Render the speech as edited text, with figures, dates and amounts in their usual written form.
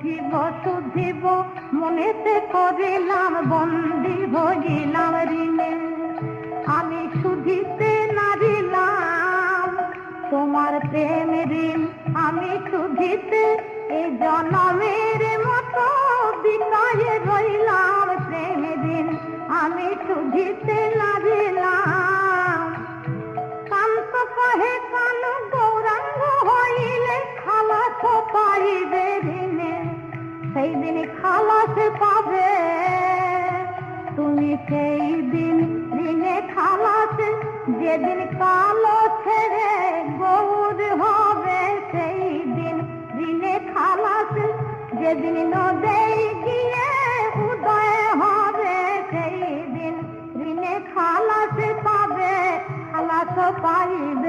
শুধিব মনেতে করিলাম বন্দি হইলাম ঋণে। আমি শুধিতে নারিলাম তোমার প্রেম ঋণ, আমি শুধিতে এই জনমের মতো বিকায়ে রইলাম প্রেম ঋণ, আমি শুধিতে নারিলাম। কান্ত কহে কানু গৌরাঙ্গ হইলে খালাস পাইবে ঋণে, সেই দিন খালাস পাবে তুমি, সেই দিন ঋণে খালাস, যেদিন কালো ছেড়ে গৌর হবে সেই দিন ঋণে খালাস, যেদিন নদে গিয়ে উদয় হবে সেই দিন ঋণে খালাস পাবে, খালাস পাইবে।